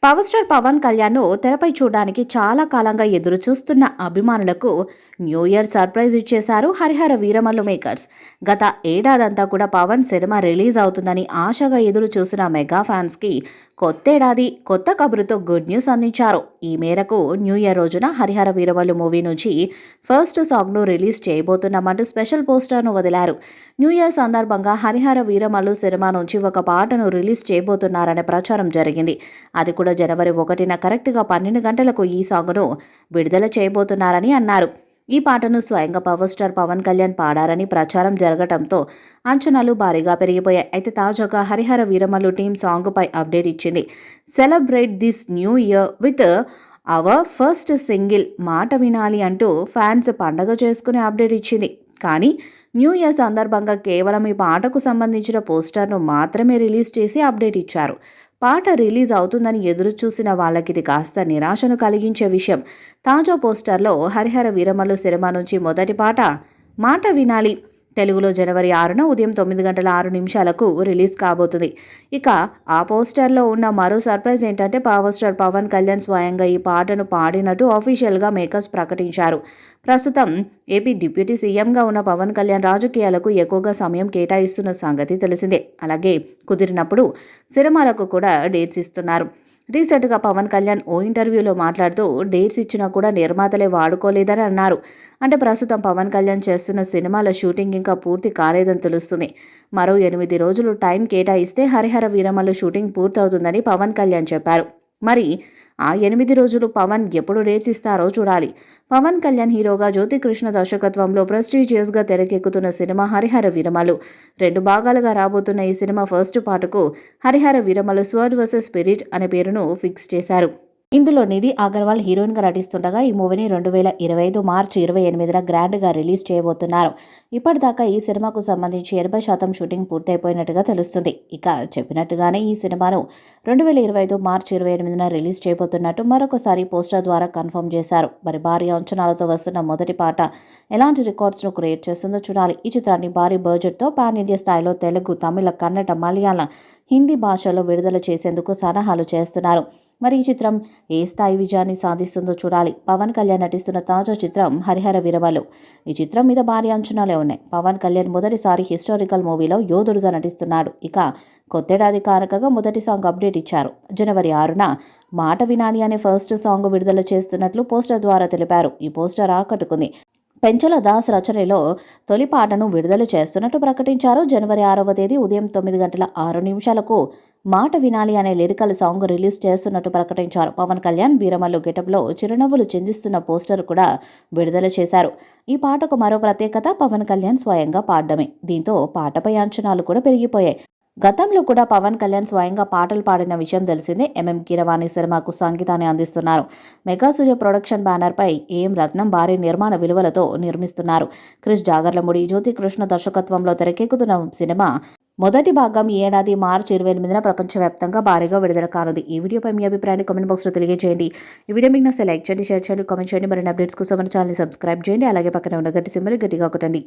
Power star Pawan కళ్యాణ్ను తెరపై చూడడానికి చాలా కాలంగా ఎదురు చూస్తున్న అభిమానులకు న్యూ ఇయర్ సర్ప్రైజ్ ఇచ్చేశారు హరిహర వీరమల్లు మేకర్స్. గత ఏడాదంతా కూడా పవన్ సినిమా రిలీజ్ అవుతుందని ఆశగా ఎదురు చూసిన మెగా ఫ్యాన్స్కి కొత్తేడాది కొత్త కబురుతో గుడ్ న్యూస్ అందించారు. ఈ మేరకు న్యూ ఇయర్ రోజున హరిహర వీరమల్లు మూవీ నుంచి ఫస్ట్ సాంగ్ను రిలీజ్ చేయబోతున్నామంటూ స్పెషల్ పోస్టర్ను వదిలారు. న్యూ ఇయర్ సందర్భంగా హరిహర వీరమల్లు సినిమా నుంచి ఒక పాటను రిలీజ్ చేయబోతున్నారనే ప్రచారం జరిగింది. అది కూడా జనవరి 1న కరెక్ట్గా 12 గంటలకు ఈ సాంగ్ను విడుదల చేయబోతున్నారని అన్నారు. ఈ పాటను స్వయంగా పవర్ స్టార్ పవన్ కళ్యాణ్ పాడారని ప్రచారం జరగడంతో అంచనాలు భారీగా పెరిగిపోయాయి. అయితే తాజాగా హరిహర వీరమల్లు టీం సాంగ్పై అప్డేట్ ఇచ్చింది. Celebrate this new year with our first single మాట వినాలి అంటూ ఫ్యాన్స్ పండగ చేసుకునే అప్డేట్ ఇచ్చింది. కానీ న్యూ ఇయర్ సందర్భంగా కేవలం ఈ పాటకు సంబంధించిన పోస్టర్ను మాత్రమే రిలీజ్ చేసి అప్డేట్ ఇచ్చారు. పాట రిలీజ్ అవుతుందని ఎదురు చూసిన వాళ్ళకిది కాస్త నిరాశను కలిగించే విషయం. తాజా పోస్టర్లో హరిహర వీరమల్లు సినిమా నుంచి మొదటి పాట మాట వినాలి తెలుగులో జనవరి 6న ఉదయం 9:06 రిలీజ్ కాబోతుంది. ఇక ఆ పోస్టర్లో ఉన్న మరో సర్ప్రైజ్ ఏంటంటే పవర్ స్టార్ పవన్ కళ్యాణ్ స్వయంగా ఈ పాటను పాడినట్టు ఆఫీషియల్గా మేకర్స్ ప్రకటించారు. ప్రస్తుతం ఏపీ డిప్యూటీ సీఎంగా ఉన్న పవన్ కళ్యాణ్ రాజకీయాలకు ఎక్కువగా సమయం కేటాయిస్తున్న సంగతి తెలిసిందే. అలాగే కుదిరినప్పుడు సినిమాలకు కూడా డేట్స్ ఇస్తున్నారు. రీసెంట్గా పవన్ కళ్యాణ్ ఓ ఇంటర్వ్యూలో మాట్లాడుతూ డేట్స్ ఇచ్చినా కూడా నిర్మాతలే వాడుకోలేదని అన్నారు. అంటే ప్రస్తుతం పవన్ కళ్యాణ్ చేస్తున్న సినిమాల షూటింగ్ ఇంకా పూర్తి కాలేదని తెలుస్తుంది. మరో 8 రోజులు టైం కేటాయిస్తే హరిహర వీరమల్లు షూటింగ్ పూర్తవుతుందని పవన్ కళ్యాణ్ చెప్పారు. మరి ఆ 8 రోజులు పవన్ ఎప్పుడు డేట్స్ ఇస్తారో చూడాలి. పవన్ కళ్యాణ్ హీరోగా జ్యోతికృష్ణ దర్శకత్వంలో ప్రెస్టీజియస్గా తెరకెక్కుతున్న సినిమా హరిహర వీరమల్లు. 2 భాగాలుగా రాబోతున్న ఈ సినిమా ఫస్ట్ పార్టుకు Hari Hara Veera Mallu sword versus spirit అనే పేరును ఫిక్స్ చేశారు. ఇందులో నిధి అగర్వాల్ హీరోయిన్గా నటిస్తుండగా ఈ మూవీని 2025 మార్చి 28న గ్రాండ్గా రిలీజ్ చేయబోతున్నారు. ఇప్పటిదాకా ఈ సినిమాకు సంబంధించి 80% షూటింగ్ పూర్తయిపోయినట్టుగా తెలుస్తుంది. ఇక చెప్పినట్టుగానే ఈ సినిమాను 2025 మార్చి 28న రిలీజ్ చేయబోతున్నట్టు మరొకసారి పోస్టర్ ద్వారా కన్ఫర్మ్ చేశారు. మరి భారీ అంచనాలతో వస్తున్న మొదటి పాట ఎలాంటి రికార్డ్స్ను క్రియేట్ చేస్తుందో చూడాలి. ఈ చిత్రాన్ని భారీ బడ్జెట్తో పాన్ ఇండియా స్థాయిలో తెలుగు, తమిళ, కన్నడ, మలయాళం, హిందీ భాషల్లో విడుదల చేసేందుకు సన్నాహాలు చేస్తున్నారు. మరి ఈ చిత్రం ఏ స్థాయి విజయాన్ని సాధిస్తుందో చూడాలి. పవన్ కళ్యాణ్ నటిస్తున్న తాజా చిత్రం హరిహర వీరమల్లు. ఈ చిత్రం మీద భారీ అంచనాలే ఉన్నాయి. పవన్ కళ్యాణ్ మొదటిసారి హిస్టారికల్ మూవీలో యోధుడిగా నటిస్తున్నాడు. ఇక కొత్తేడాది కారకగా మొదటి సాంగ్ అప్డేట్ ఇచ్చారు. జనవరి 6న మాట వినాలి అనే ఫస్ట్ సాంగ్ విడుదల చేస్తున్నట్లు పోస్టర్ ద్వారా తెలిపారు. ఈ పోస్టర్ ఆకట్టుకుంది. పెంచల దాస్ రచనలో తొలి పాటను విడుదల చేస్తున్నట్టు ప్రకటించారు. జనవరి 6వ తేదీ ఉదయం 9:06 మాట వినాలి అనే లిరికల్ సాంగ్ రిలీజ్ చేస్తున్నట్టు ప్రకటించారు. పవన్ కళ్యాణ్ వీరమల్లు గెటప్లో చిరునవ్వులు చిందిస్తున్న పోస్టర్ కూడా విడుదల చేశారు. ఈ పాటకు మరో ప్రత్యేకత పవన్ కళ్యాణ్ స్వయంగా పాడడమే. దీంతో పాటపై అంచనాలు కూడా పెరిగిపోయాయి. గతంలో కూడా పవన్ కళ్యాణ్ స్వయంగా పాటలు పాడిన విషయం తెలిసిందే. ఎంఎం కీరవాణి సినిమాకు సంగీతాన్ని అందిస్తున్నారు. మెగా సూర్య ప్రొడక్షన్ బ్యానర్పై ఏఎం రత్నం భారీ నిర్మాణ విలువలతో నిర్మిస్తున్నారు. క్రిష్ జాగర్లముడి, జ్యోతికృష్ణ దర్శకత్వంలో తెరకెక్కుతున్న సినిమా మొదటి భాగం ఈ ఏడాది మార్చి 28న ప్రపంచవ్యాప్తంగా భారీగా విడుదల కానుంది. ఈ వీడియోపై మీ అభిప్రాయాన్ని కామెంట్ బాక్స్లో తెలియజేయండి. ఈ వీడియో మీకు నచ్చితే లైక్ చేయండి, షేర్ చేయండి, కామెంట్ చేయండి. మరిన్ని అప్డేట్స్ కోసం మన ఛానల్ని సబ్స్క్రైబ్ చేయండి. అలాగే పక్కన ఉన్న గట్టి సింబల్ గట్టిగా కొట్టండి.